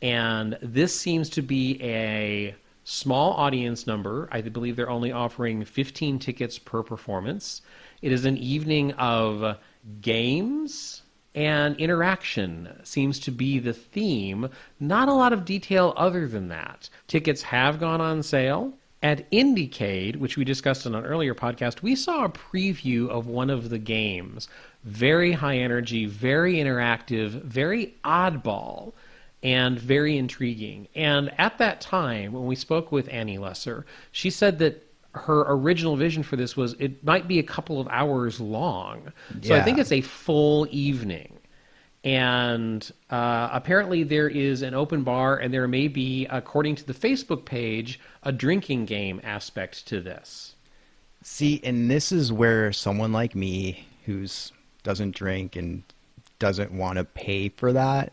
And this seems to be a small audience number. I believe they're only offering 15 tickets per performance. It is an evening of games and interaction seems to be the theme. Not a lot of detail other than that. Tickets have gone on sale. At Indiecade, which we discussed in an earlier podcast, we saw a preview of one of the games. Very high energy, very interactive, very oddball, and very intriguing. And at that time, when we spoke with Annie Lesser, she said that her original vision for this was it might be a couple of hours long. So I think it's a full evening. And apparently there is an open bar, and there may be, according to the Facebook page, a drinking game aspect to this.
See, and this is where someone like me, who doesn't drink and doesn't want to pay for that,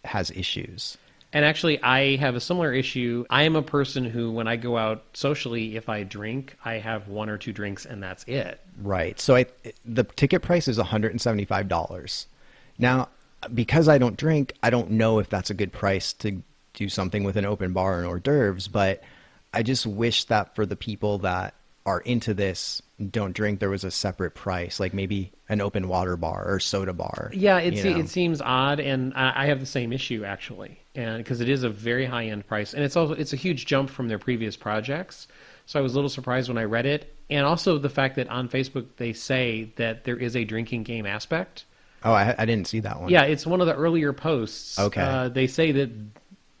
has issues.
And actually, I have a similar issue. I am a person who, when I go out socially, if I drink, I have one or two drinks, and that's it.
Right. So the ticket price is $175. Now, because I don't drink, I don't know if that's a good price to do something with an open bar and hors d'oeuvres, but I just wish that for the people that are into this, don't drink, there was a separate price, like maybe an open water bar or soda bar.
Yeah, it seems odd, and I have the same issue, actually, and because it is a very high-end price, and it's a huge jump from their previous projects, so I was a little surprised when I read it, and also the fact that on Facebook they say that there is a drinking game aspect.
Oh, I didn't see that one.
Yeah, it's one of the earlier posts.
Okay.
They say that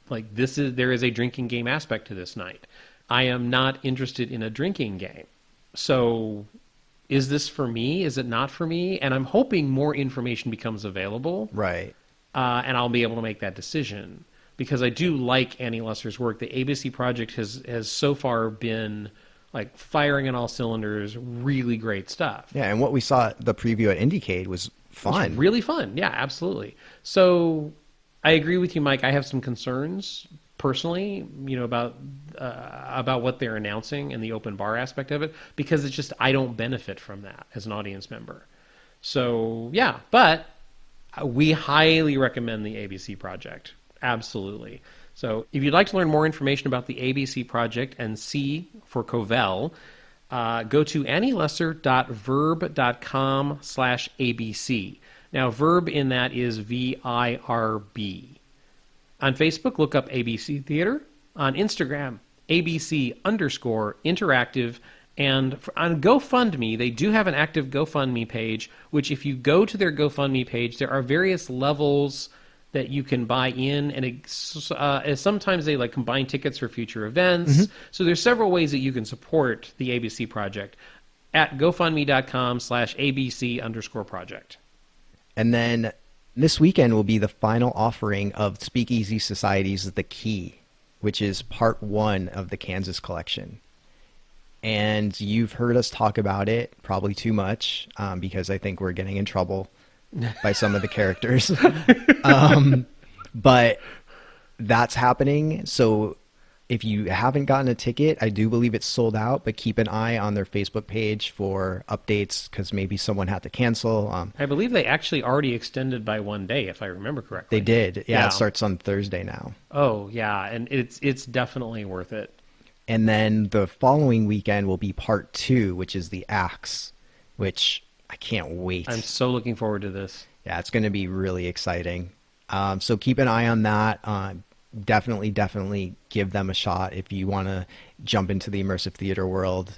there is a drinking game aspect to this night. I am not interested in a drinking game. So is this for me? Is it not for me? And I'm hoping more information becomes available.
Right.
And I'll be able to make that decision. Because I do like Annie Lesser's work. The ABC Project has so far been like firing on all cylinders, really great stuff.
Yeah, and what we saw the preview at Indiecade was fun.
It was really fun. Yeah, absolutely. So I agree with you, Mike. I have some concerns personally, about what they're announcing and the open bar aspect of it, because it's just I don't benefit from that as an audience member. So yeah, but we highly recommend the ABC Project. Absolutely. So if you'd like to learn more information about the ABC Project and C for Covell, go to annielesser.verb.com/ABC. Now, verb in that is VIRB. On Facebook, look up ABC Theater. On Instagram, ABC_interactive. And on GoFundMe, they do have an active GoFundMe page, which if you go to their GoFundMe page, there are various levels that you can buy in, and sometimes they combine tickets for future events. Mm-hmm. So there's several ways that you can support the ABC Project at GoFundMe.com/ABC_project.
And then this weekend will be the final offering of Speakeasy Society's The Key, which is part 1 of the Kansas collection. And you've heard us talk about it, probably too much, because I think we're getting in trouble by some of the characters. But that's happening. So if you haven't gotten a ticket, I do believe it's sold out, but keep an eye on their Facebook page for updates because maybe someone had to cancel.
I believe they actually already extended by 1 day, if I remember correctly.
They did. Yeah, it starts on Thursday now.
Oh, yeah, and it's definitely worth it.
And then the following weekend will be part 2, which is the Axe, which I can't wait.
I'm so looking forward to this.
Yeah, it's going to be really exciting. So keep an eye on that. Definitely give them a shot if you want to jump into the immersive theater world.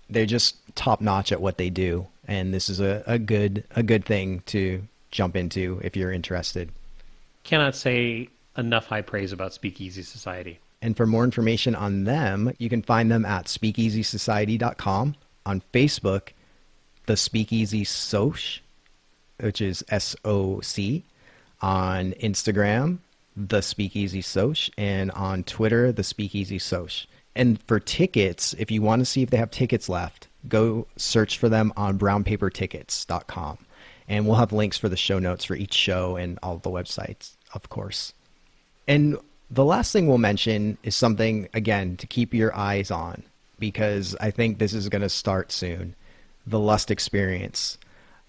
They're just top notch at what they do, and this is a good thing to jump into if you're interested.
Cannot say enough high praise about Speakeasy Society.
And for more information on them, you can find them at speakeasysociety.com, on Facebook, the Speakeasy Soch, which is SOC, on Instagram, the Speakeasy Soch, and on Twitter, the Speakeasy Soch. And for tickets, if you want to see if they have tickets left, go search for them on brownpapertickets.com. And we'll have links for the show notes for each show and all the websites, of course. And the last thing we'll mention is something, again, to keep your eyes on, because I think this is going to start soon. The Lust Experience.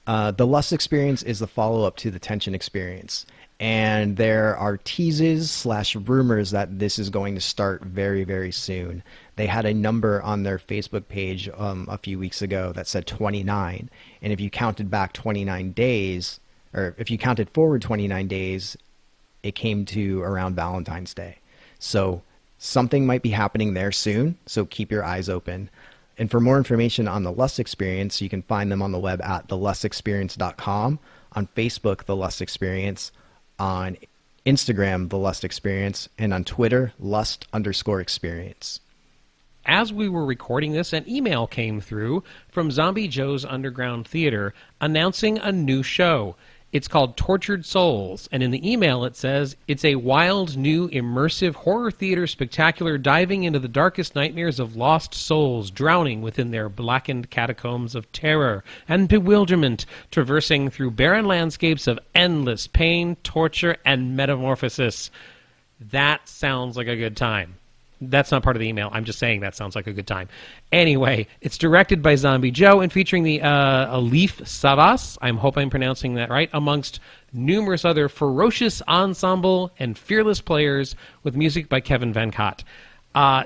The Lust Experience is the follow-up to the Tension Experience. And there are teases / rumors that this is going to start very, very soon. They had a number on their Facebook page a few weeks ago that said 29. And if you counted back 29 days, or if you counted forward 29 days, it came to around Valentine's Day. So something might be happening there soon. So keep your eyes open. And for more information on the Lust Experience, you can find them on the web at thelustexperience.com, on Facebook, The Lust Experience, on Instagram, The Lust Experience, and on Twitter, Lust_Experience.
As we were recording this, an email came through from Zombie Joe's Underground Theater announcing a new show. It's called Tortured Souls, and in the email it says, it's a wild, new, immersive horror theater spectacular diving into the darkest nightmares of lost souls, drowning within their blackened catacombs of terror and bewilderment, traversing through barren landscapes of endless pain, torture, and metamorphosis. That sounds like a good time. That's not part of the email. I'm just saying that sounds like a good time. Anyway, it's directed by Zombie Joe and featuring the Alif Savas, I hope I'm pronouncing that right, amongst numerous other ferocious ensemble and fearless players with music by Kevin Van Cott.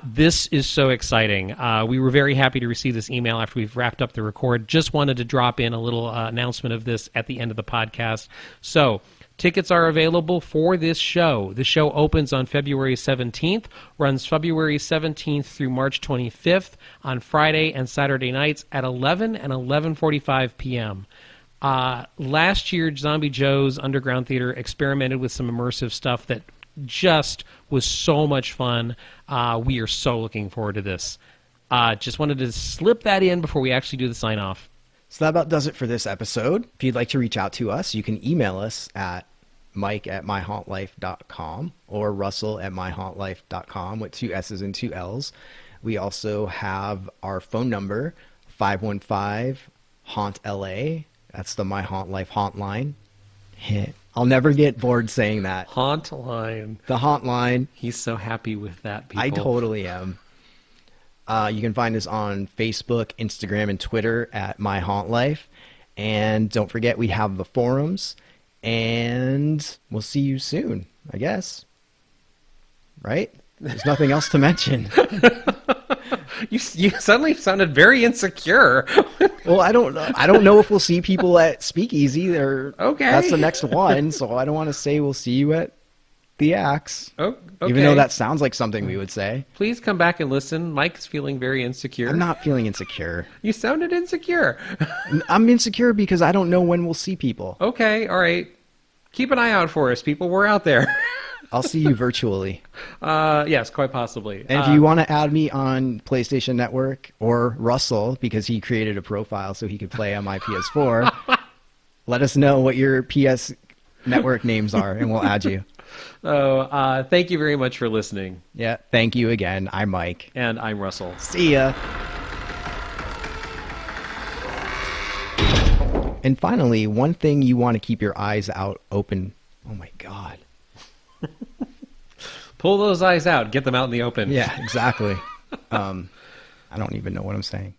This is so exciting. We were very happy to receive this email after we've wrapped up the record. Just wanted to drop in a little announcement of this at the end of the podcast. So, tickets are available for this show. The show opens on February 17th, runs February 17th through March 25th on Friday and Saturday nights at 11 and 11:45 p.m. Last year, Zombie Joe's Underground Theater experimented with some immersive stuff that just was so much fun. We are so looking forward to this. Just wanted to slip that in before we actually do the sign-off.
So that about does it for this episode. If you'd like to reach out to us, you can email us at mike@myhauntlife.com or russell@myhauntlife.com with 2 S's and 2 L's. We also have our phone number, 515-HAUNT-LA. That's the My Haunt Life haunt line. I'll never get bored saying that.
Haunt line.
The haunt line.
He's so happy with that, people.
I totally am. You can find us on Facebook, Instagram, and Twitter at My Haunt Life. And don't forget, we have the forums. And we'll see you soon, I guess. Right? There's nothing else to mention.
You suddenly sounded very insecure.
Well, I don't know if we'll see people at Speakeasy.
Okay.
That's the next one, so I don't want to say we'll see you at the Axe.
Oh, okay.
Even though that sounds like something we would say.
Please come back and listen. Mike's feeling very insecure.
I'm not feeling insecure.
You sounded insecure.
I'm insecure because I don't know when we'll see people.
Okay, all right. Keep an eye out for us, people. We're out there.
I'll see you virtually.
Yes, quite possibly.
And if you want to add me on PlayStation Network or Russell, because he created a profile so he could play on my PS4, let us know what your PS Network names are, and we'll add you.
Thank you very much for listening.
Yeah, thank you again. I'm Mike.
And I'm Russell.
See ya. And finally, one thing you want to keep your eyes out open. Oh my God.
Pull those eyes out. Get them out in the open.
Yeah, exactly. I don't even know what I'm saying.